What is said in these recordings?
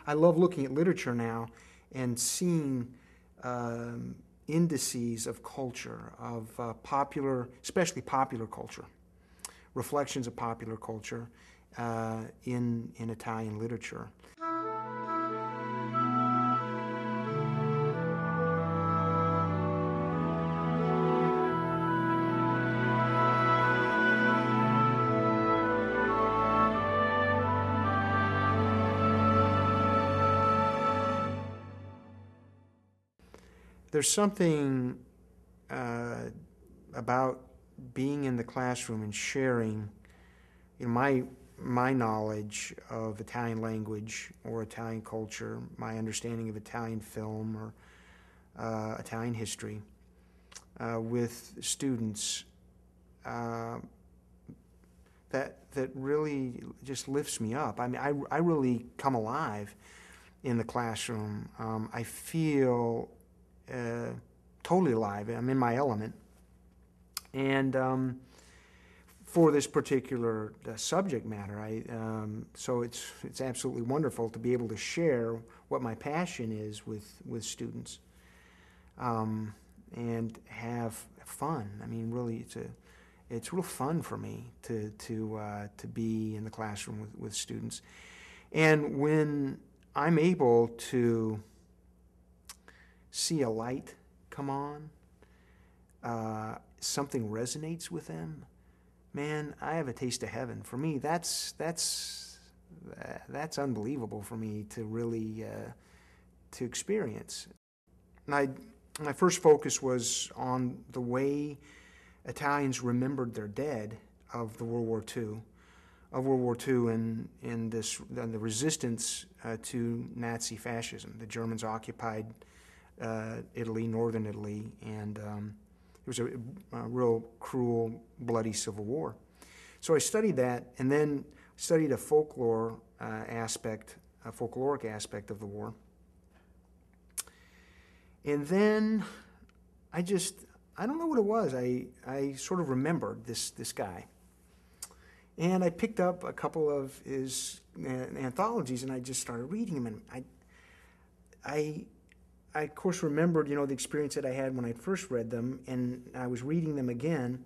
I love looking at literature now and seeing indices of culture, of especially popular culture, reflections of popular culture in Italian literature. There's something about being in the classroom and sharing, my knowledge of Italian language or Italian culture, my understanding of Italian film or Italian history with students that really just lifts me up. I mean, I really come alive in the classroom. I feel totally alive. I'm in my element. And for this particular subject matter, so it's absolutely wonderful to be able to share what my passion is with students and have fun. I mean, really, it's real fun for me to be in the classroom with students. And when I'm able to see a light come on, something resonates with them, man, I have a taste of heaven. For me, that's unbelievable for me to really to experience. My first focus was on the way Italians remembered their dead of the World War II, and the resistance to Nazi fascism. The Germans occupied Italy, northern Italy, and it was a real cruel, bloody civil war. So I studied that, and then studied a folkloric aspect of the war. And then I don't know what it was. I sort of remembered this guy. And I picked up a couple of his anthologies, and I just started reading them. And I of course remembered, the experience that I had when I first read them, and I was reading them again,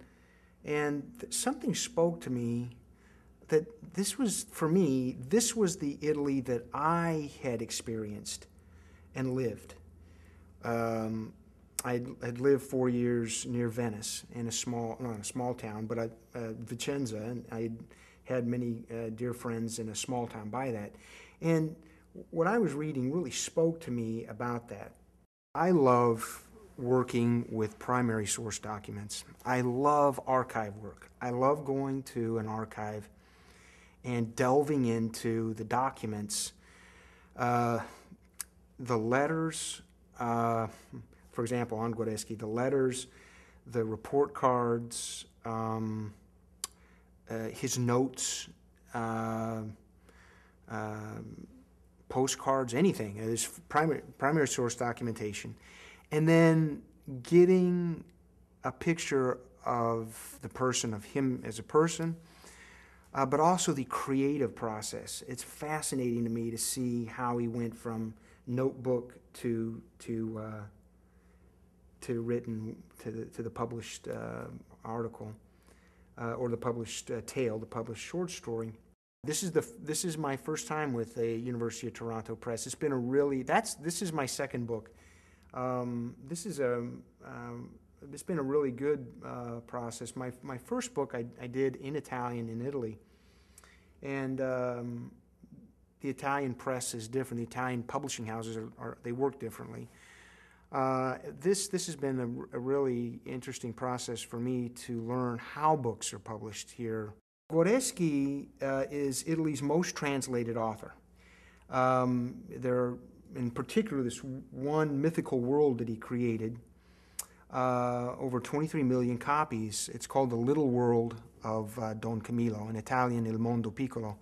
and something spoke to me that this was the Italy that I had experienced and lived. I'd lived 4 years near Venice in not a small town, but Vicenza, and I had many dear friends in a small town by that. And what I was reading really spoke to me about that. I love working with primary source documents. I love archive work. I love going to an archive and delving into the documents, the letters, for example, on Guareschi, the letters, the report cards, his notes, postcards, anything. There's primary source documentation. And then getting a picture of the person, of him as a person, but also the creative process. It's fascinating to me to see how he went from notebook to written, to the published article, or the published tale, the published short story. This is my first time with the University of Toronto Press. It's been this is my second book. It's been a really good process. My first book I did in Italian in Italy, and the Italian press is different. The Italian publishing houses they work differently. This has been a really interesting process for me to learn how books are published here. Guareschi is Italy's most translated author. In particular, this one mythical world that he created, over 23 million copies. It's called The Little World of Don Camillo, in Italian Il Mondo Piccolo.